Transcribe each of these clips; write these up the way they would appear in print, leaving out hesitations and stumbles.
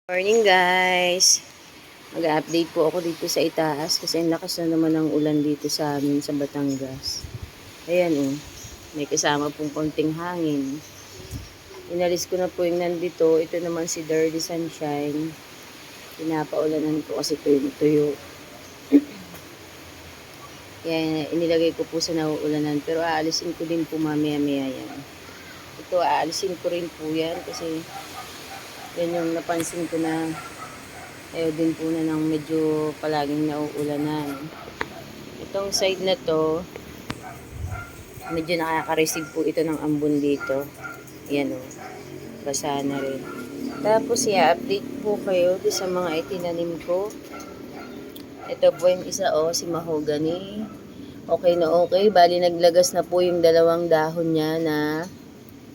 Morning guys! Mag-update po ako dito sa itaas kasi ang lakas na naman ng ulan dito sa amin sa Batangas. Ayan may kasama pong konting hangin. Inalis ko na po yung nandito. Ito naman si Dirty Sunshine. Pinapaulanan ko kasi tuyo. Kaya inilagay ko po sa nauulanan pero aalisin ko din po mamaya-maya yan. Ito aalisin ko rin po yan kasi yan yung napansin ko na ayaw din po na ng medyo palaging nauulanan. Itong side na to, medyo nakaka-receive po ito ng ambon dito. Ayan basa na rin. Tapos i-update po kayo sa mga itinanim ko. Ito po yung isa si mahogany. Okay na okay. Bali naglagas na po yung dalawang dahon niya na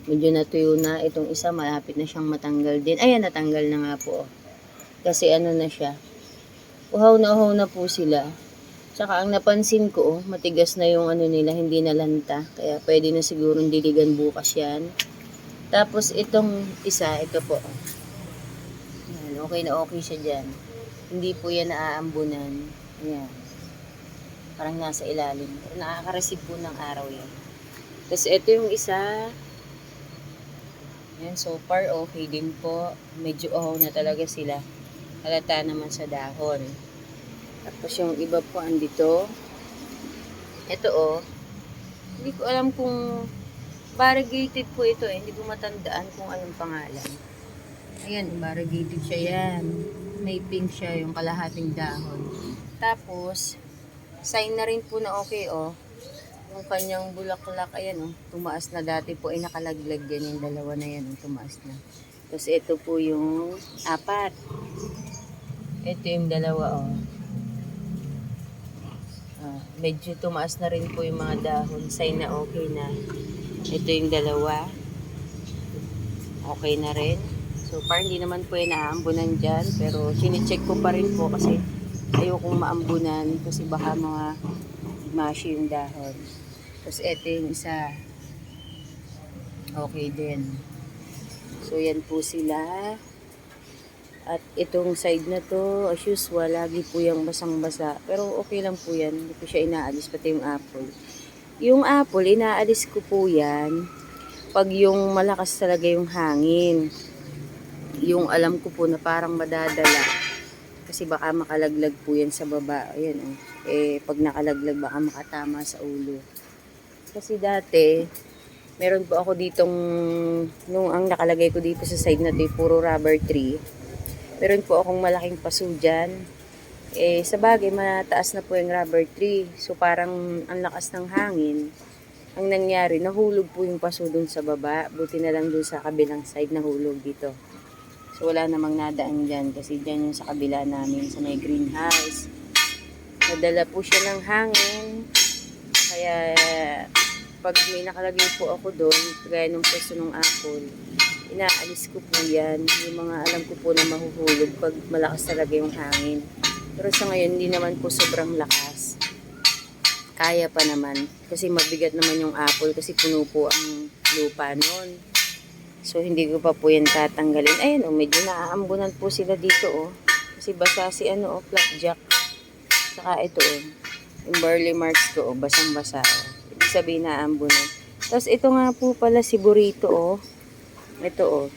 medyo natuyo na. Itong isa malapit na siyang matanggal din. Ayan, natanggal na nga po. Kasi na siya. Uhaw na po sila. Tsaka ang napansin ko, matigas na yung nila, hindi na lanta. Kaya pwede na sigurong diligan bukas yan. Tapos itong isa, ito po. Ayan, okay na okay siya dyan. Hindi po yan naaambunan. Ayan. Parang nasa ilalim. Nakaka-receive po ng araw yan. Tapos ito yung isa. Ayan, so far okay din po. Medyo na talaga sila. Halata naman sa dahon. Tapos yung iba po andito. Ito hindi ko alam kung variegated po ito Hindi ko matandaan kung anong pangalan. Ayan, variegated siya yan. May pink siya yung kalahating dahon. Tapos, sign na rin po na okay yung kanyang bulaklak, ayan tumaas na. Dati po ay nakalaglag yan, yung dalawa na yan tumaas na. Tapos ito po yung apat. Ito yung dalawa medyo tumaas na rin po yung mga dahon, sign na okay na. Ito yung dalawa, okay na rin. So far hindi naman po yung naaambunan dyan, pero sinicheck ko pa rin po kasi ayokong maambunan kasi baka mga mashi yung dahon. Tapos ito yung isa, okay din. So yan po sila. At itong side na to, as usual, lagi po yung basang-basa. Pero okay lang po yan, hindi ko siya inaalis, pati yung apple. Yung apple, inaalis ko po yan pag yung malakas talaga yung hangin. Yung alam ko po na parang madadala. Kasi baka makalaglag po yan sa baba. Ayan pag nakalaglag baka makatama sa ulo. Kasi dati, meron po ako ditong, nung ang nakalagay ko dito sa side na to, puro rubber tree. Meron po akong malaking paso dyan. Sa bagay, mataas na po yung rubber tree. So, parang ang lakas ng hangin. Ang nangyari, nahulog po yung paso dun sa baba. Buti na lang dun sa kabilang side, nahulog dito. So, wala namang nadaan dyan. Kasi dyan yung sa kabila namin, sa may greenhouse. Nadala po siya ng hangin. Kaya, pag may nakalagay po ako doon, gaya ng pwesto ng apple, inaalis ko po yan. Yung mga alam ko po na mahuhulog pag malakas talaga yung hangin. Pero sa ngayon, hindi naman po sobrang lakas. Kaya pa naman. Kasi mabigat naman yung apple kasi puno po ang lupa noon. So, hindi ko pa po yan tatanggalin. Ayan medyo naaambunan po sila dito Kasi basa si flapjack. Saka ito yung barley marks ko basang-basa Ibig sabihin naaambunan. Tapos ito nga po pala si burrito Ito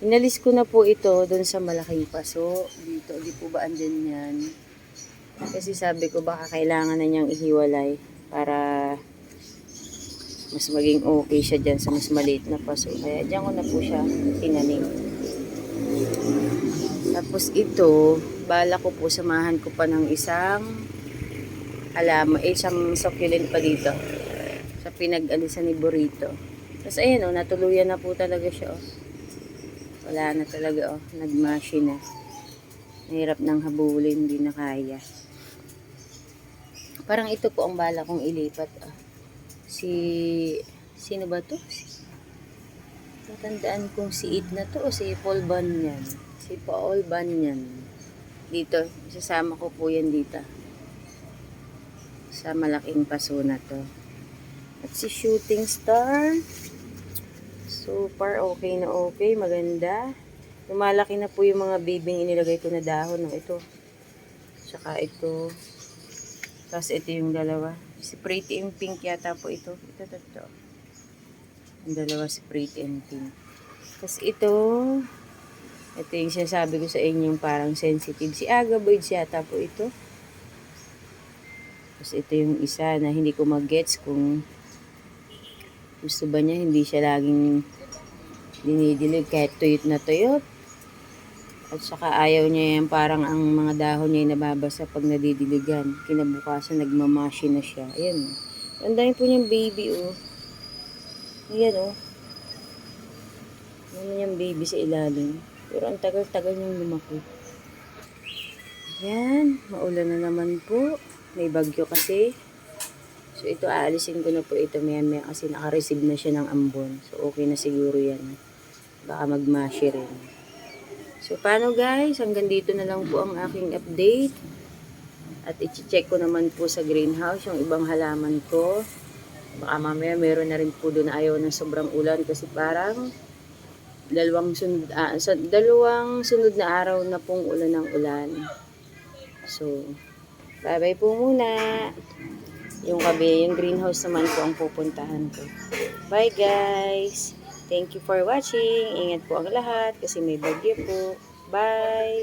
Inalis ko na po ito doon sa malaking paso. Dito, di po ba andyan yan? Kasi sabi ko baka kailangan na niyang ihiwalay para mas maging okay siya dyan sa mas maliit na paso. Kaya dyan ko na po siya tinanim. Tapos ito, bala ko po samahan ko pa ng isang isang succulent pa dito sa pinag-alisan ni burrito. Tapos ayan natuluyan na po talaga siya Wala na talaga nagmashi na. Mahirap nang habulin, hindi na kaya. Parang ito po ang bala kong ilipat sino ba to? Natandaan kong si Id na to si Paul Banyan. Si Paul Banyan. Dito, isasama ko po yan dito. Sa malaking paso na to. At si Shooting Star. So far, okay na okay. Maganda. Lumalaki na po yung mga bibing inilagay ko na dahon. No? Ito. Tsaka ito. Tapos ito yung dalawa. Si Pretty and Pink yata po ito. Ito. Yung dalawa si Pretty and Pink. Tapos ito yung sinasabi ko sa inyo yung parang sensitive. Si Agaboids yata po ito. Tapos ito yung isa na hindi ko mag-gets kung gusto ba niya, hindi siya laging dinidilig kahit tuyot na tuyot. At saka ayaw niya yan, parang ang mga dahon niya ay nababasa pag nadidiligan. Kinabukasan, nagmamashi na siya. Ayan o. Ang dami po niyang baby o. Ayan o. Ano niyang baby sa ilalim. Pero ang tagal-tagal niyang lumaki. Ayan. Maulan na naman po. May bagyo kasi. So ito, aalisin ko na po ito maya-maya kasi naka-receive na siya ng ambon. So okay na siguro yan. Baka magmashi rin. So, paano guys? Hanggang dito na lang po ang aking update. At i-check ko naman po sa greenhouse yung ibang halaman ko. Baka mamaya meron na rin po doon na ayaw ng sobrang ulan kasi parang dalawang sunod na araw na pong ulan ng ulan. So, bye-bye po muna. Yung greenhouse naman po ang pupuntahan ko. Bye guys! Thank you for watching. Ingat po ang lahat kasi may bagyo po. Bye!